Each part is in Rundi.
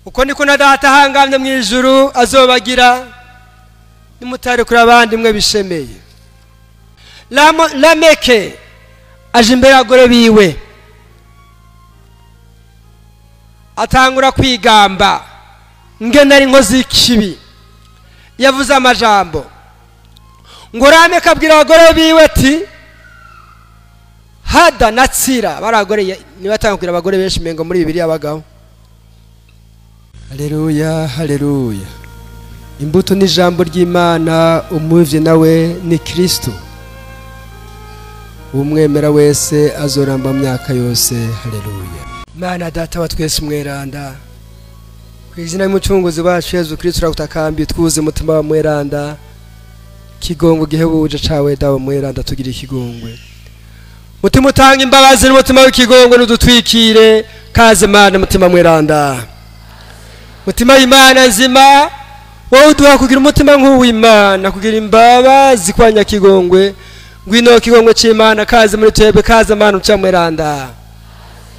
uko niko na data ahangamye mu ijuru azobagira nimutare kuri abandi mwe bishemeye. Lameke aje imbere y'abagore biwe atangura kwigamba ngene ari inkozi y'ikibi. Yavuze amajambo ngo Lameke abwira abagore biwe ati hada natsira. Baragore nibatanga kugira abagore benshi mengo muri Bibiliya abagabo. Haleluya, haleluya. Imbuto ni jambo ry'Imana, umuvye nawe ni Kristo. Umwemera wese azoramba myaka yose. Haleluya. Mana data wa twese mweranda, kwizina y'umucunguzi wacu Yesu Kristo turagutakambye twuze umutima wa mweranda. Kigongo gihebuje cawe dawe mweranda tugira ikigongwe. Mutima utanga imbabazi n'umutima w'ikigongwe n'udutwikire. Kaze Mana mutima mweranda. Mutima w'Imana nzima wowe uduha kugira umutima nk'uw'Imana, kugira imbabazi kwa Nyakigongwe. Ngwino kigongwe c'Imana kaze muri twebwe. Kaze Mana mutima mweranda.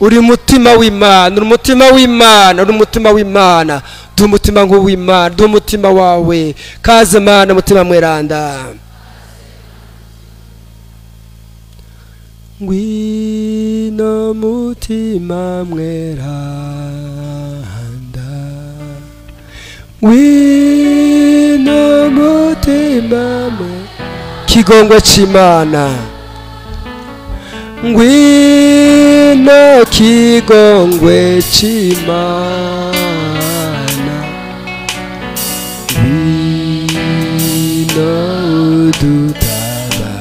Uri mutima w'Imana, uri mutima w'Imana, uri mutima w'Imana. Du umutima nk'uw'Imana, du umutima wawe. Kaze Mana mutima mweranda. Ngwino mutima mweranda, ngwino mutima kigongwe c'Imana, ngwino kigongwe c'Imana, ngwino udutaba,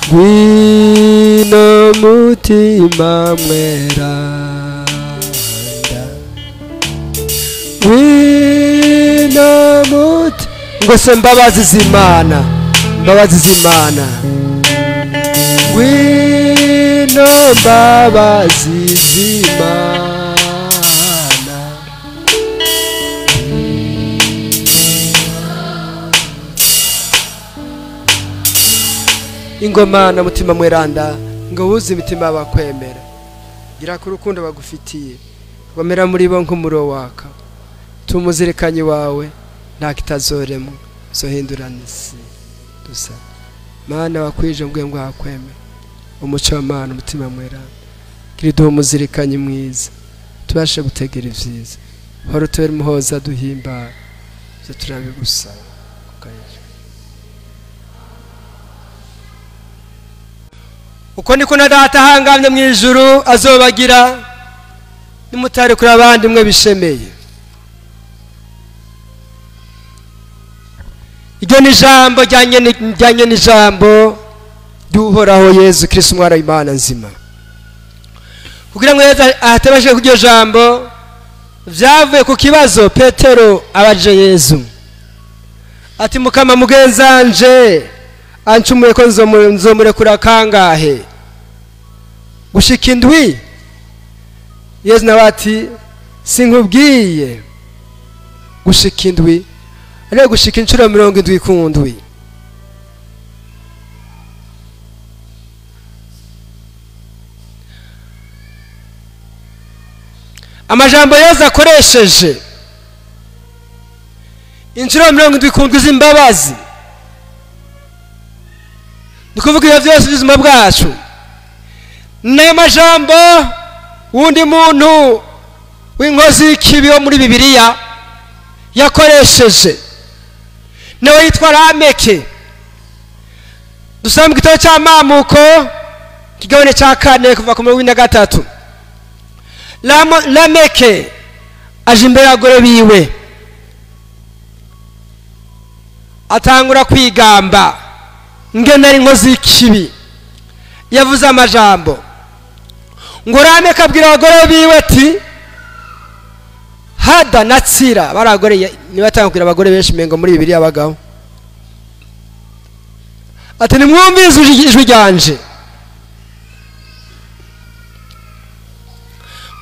ngwino mutima mweranda, ngwino muti ngo se mbabazi z'Imana, mbabazi z'Imana, ngwino mbabazi z'Imana, ingomana mutima mweranda ngo wuze imitima y'abakwemera. Gira ku rukundo bagufitiye, gomera muri bo nk'umuro waka. Tumuzirikanye wawe nta kitazoremo zohindurana isi dusa. Mana wakwije mbwe ngo hakwemera umuco wa Mana mutima mweranda. Gira duhe umuzirikanye mwiza tubashe gutegera ivyiza. Horo tubere muhoza duhimbara byo turabigusaba kukaje. Uko niko na data ahangamye mu ijuru azobagira nimutare kuri abandi mwe bishemeye. Iryo ni jambo ryanye ni jambo ry'Uhoraho Yesu Kristo umwana w'Imana nzima. Kugira ngo ahatabashe kuryo jambo vyavuye ku kibazo Petero abaje Yesu ati mukama mugenzanje ancumuye ko nzomurekura kangahe gushika indwi. Yesu nawe ati sinkubwiye gushika indwi, ariko gushika inshuro 70 ku ndwi. Amajambo Yesu akoresheje inshuro 70 ku ndwi z'imbabazi, nikuvuga ibyo byose ubuzima bwacu. Nayo majambo wundi muntu w'inkozi y'ikibi wo muri Bibiliya yakoresheje nawe yitwa Lameke. Dusanga mu gitabo cy'Amamuko kigabane cya 4 kuva ku 13. Lameke aje imbere y'abagore biwe atangura kwigamba ngene ari inkozi y'ikibi. Yavuze amajambo ngo Lameke abwira abagore biwe ati hada natsira. Baragore nibatanga kugira abagore benshi mengo muri Bibiliya abagabo. Ati nimwumvize ijwi ryanje.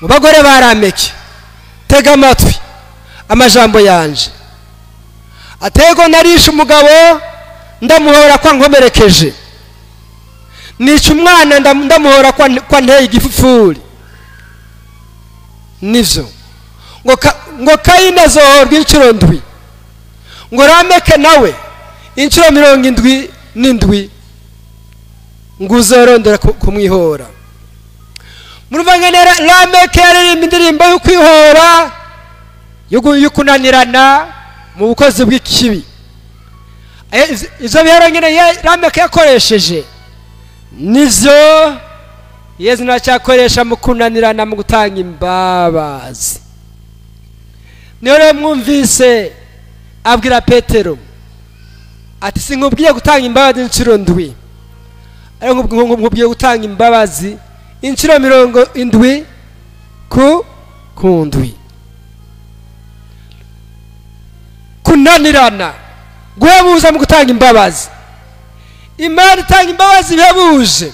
Mu bagore ba Lameke tega amatwi amajambo yanje. Atego narisha umugabo ndamuhora kwa nkomerekeje, nica umwana ndamuhora kwa nteye igifufuri. Nivyo ngo Kayini azohorwa inshuro ndwi, ngo Lameke nawe inshuro 77 ngo uzorondera kumwihora. Murumva ngene Lameke yaririmba indirimbo yo kwihora yo kunanirana mu bukozi bw'ikibi. Izo bihero ngene Lameke yakoresheje nizo Yesu nacyakoresha mu kunanirana mu gutanga imbabazi. Niyo rero mwumvise abwira Petero ati sinkubwiye gutanga imbabazi inshuro ndwi, ariko nkubwiye gutanga imbabazi inshuro 70 ku ndwi. Kunanirana guhebuza mu gutanga imbabazi. Imana itanga imbabazi bihebuje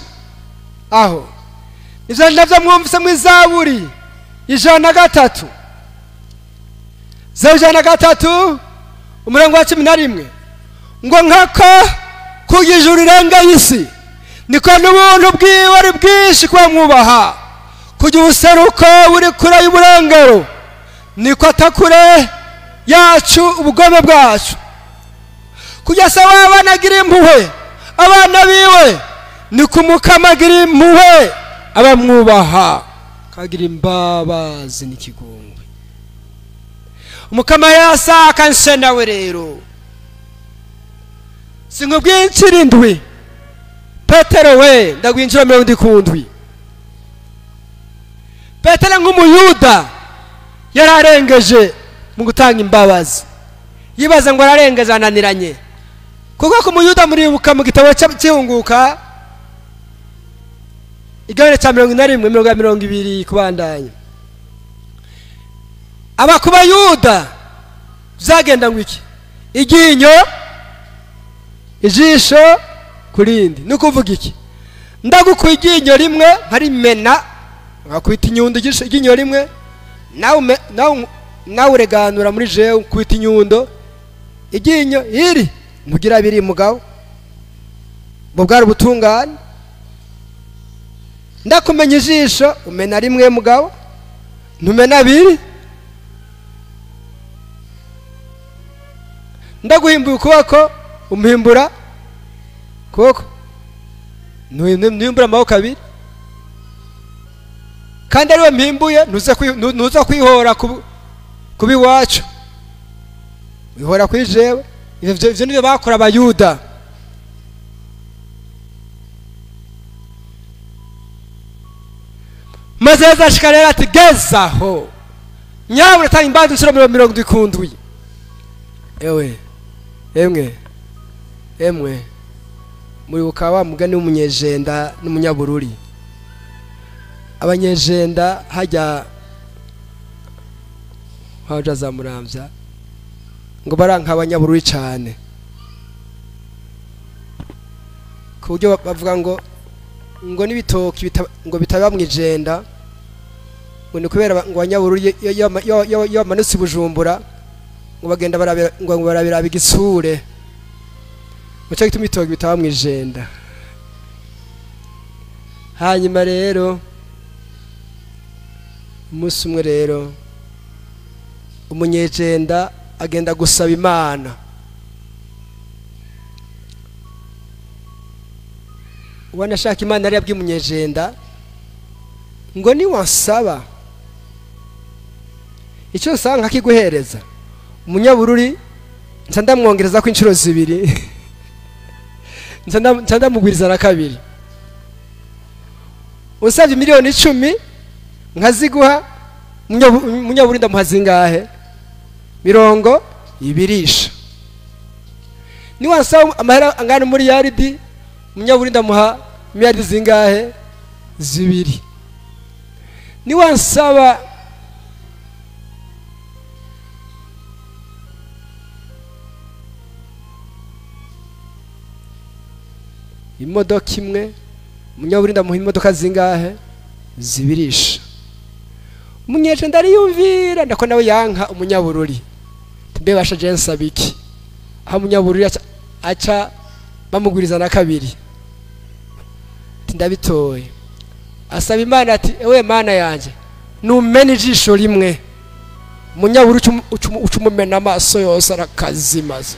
aho ivyo navyo mwumvise mu Zaburi 103 umurongo wa 11 ngo nkako kugijura irenga y'isi niko n'ubuntu bwiwe ari bwinshi kwa mwubaha, kujya ubuseruko buri kure y'uburengero niko atakure yacu ubugome bwacu. Kujya se wabana agira impuhwe abana biwe niko Umukama agira impuhwe abamwubaha, kagira imbabazi n'ikigongwe. Umukama yasaka nse nawe rero sinkubwiye inshuro ndwi. Petero we ndagwinjira 70 ku ndwi. Petero nk'umuyuda yararengeje mu gutanga imbabazi, yibaza ngo ararengeje ananiranye, kuko ku muyuda muribuka mu gitabo cy'ihunguka igabane cya 21 kubandanya. Aba ku bayuda byagenda ngo iki? Iginyo ijisho kurindi. Nukuvuga iki? Ndagukuye iginyo rimwe harimena, ngakwita inyundo iginyo rimwe, nawe ureganura muri jewe kwita inyundo iginyo iri ntugira biri mugabo bo bwari ubutungane. Ndakumenya ijisho umena rimwe mugabo ntumena biri. Ndaguhimbuye ukuboko umuhimbura koko ntuhimbura amaboko abiri, kandi ariwe mpimbuye ntuza kwihora kubi wacu, wihora kuri jewe. Ivyo nivyo bakora abayuda. Maze azashikarera ati gezaho nyabura tanga imbabazi inshuro 70 ku ndwi. Emwe muri ukawa mugani w'umunyejenda n'umunyabururi. Abanyejenda hajya zamurambya ngo baranka abanyabururi cyane, ku buryo bavuga ngo n'ibitoki ngo bitaba mwijenda, ngo ni kubera ngo abanyabururi yo manutse Bujumbura ngo bagenda barabira igisure, mucyo gituma ibitoki bitaba mwijenda. Hanyuma rero umunsi umwe rero umunyejenda agenda gusaba Imana. Wanashaka Imana yari yabwiye umunyejenda ngo ni wansaba icyo nsanga nkakiguhereza. Umunyabururi nca ndamwongereza ko inshuro 2 nca ndamugwiriza na 2. Usabye miliyoni 10 nkaziguha, Munyabururi ndamuha zingahe? 20. Ni wansaba amahera angana muri yaridi, Munyabururi ndamuha miliyari zingahe? 2. Ni wansaba imodoka imwe, Munyabururi ndamuha imodoka zingahe? 2. Umunyejenda ariyumvira ndako nawe yanka Umunyabururi. Mbe basha jensa biki? Aho Munyabururi aca bamugwiriza na 2. Ndabitoye. Asaba Imana ati ewe Mana yanje numene ijisho rimwe munyaburu ucumumena amaso yose arakazimaze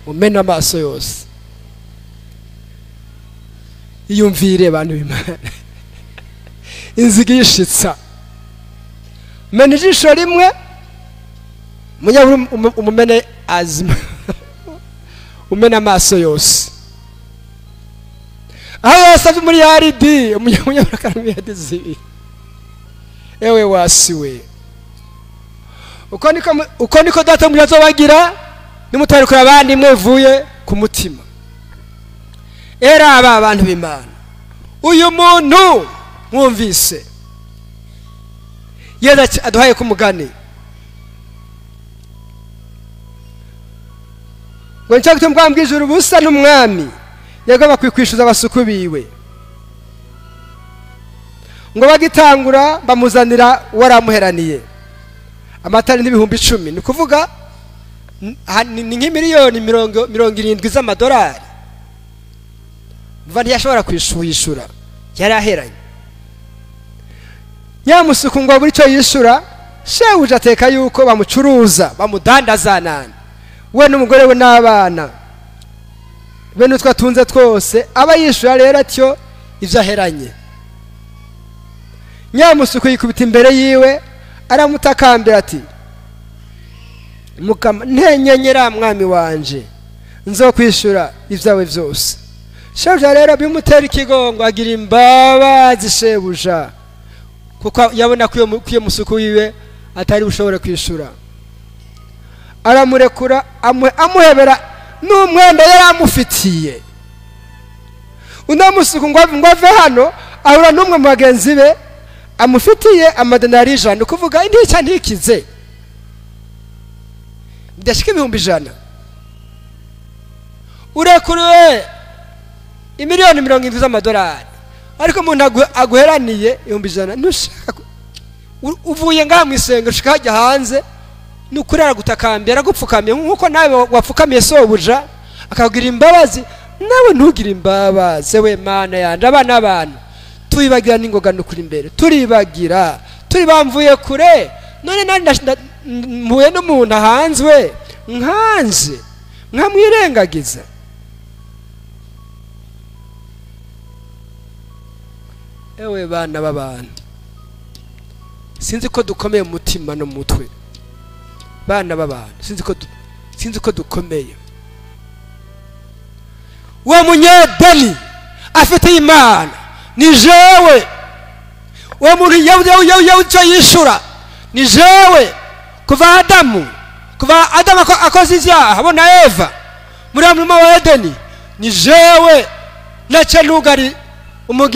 umena amaso yose. Iyumvire bantu b'Imana inzigi yishitsa mena ijisho rimwe munyaburu umumene azima umena amaso yose. Aho yose muri yaridi umunyaburu akaramiyadi zibi. Ewe wasiwe uko niko data muri azobagira nimutarikora abandi mwevuye ku mutima. Era aba abantu b'Imana uyu muntu mwumvise yeza aduhaye kumugani ngo nshaka tumwambwije ubusa n'umwami yagaba kwikwishuza abasuku biwe ngo bagitangura bamuzanira waramuheraniye amatari n'ibihumbi 10 ni kuvuga ni nk'imiliyoni 70 z'amadolari. Mva ntiyashobora kwishura yari aheranye. Nyamusuku ngo buri cyo yishura shebuja ateka yuko bamucuruza bamudandaza nani we n'umugore we n'abana bene twatunze twose aba yishura rero atyo ivyo aheranye. Nyamusuku yikubita imbere yiwe aramutakambira ati mukama ntenyenyera mwami wanje nzokwishura ivyawe vyose. Shebuja rero bimutera ikigongo agira imbabazi shebuja kuko yabona kwiyo musuku wiwe atari bushobora kwishura. Aramurekura amuhebera n'umwenda yari amufitiye. Una musuku ngo ave hano ahura n'umwe mu bagenzi be amufitiye amadenari 100 kuvuga indica ntikize ndashika 100,000. Urekuriwe imiliyoni 70 z'amadolari ariko umuntu aguheraniye 100,000 ntushaka uvuye ngaha mwisenga ushaka hajya hanze nukurara gutakambira gupfukamye nkuko nawe wapfukamiye sobuja akagira imbabazi nawe ntugira imbabazi. We Mana yanje abana abantu tuyibagira ningoga nukuri imbere turibagira turi bamvuye kure none nari mpuye n'umuntu hanzwe nkanje nkamwirengagiza. Ewe bana b'abantu sinzi ko dukomeye umutima no mutwe. Bana b'abantu sinzi ko dukomeye. Wa munyedani afite Imana ni jewe. Wa muri cyo yishura ni jewe kuva Adamu akoze ivyaha abona Eva muri amurimo wa Edeni ni jewe nace nugari umugi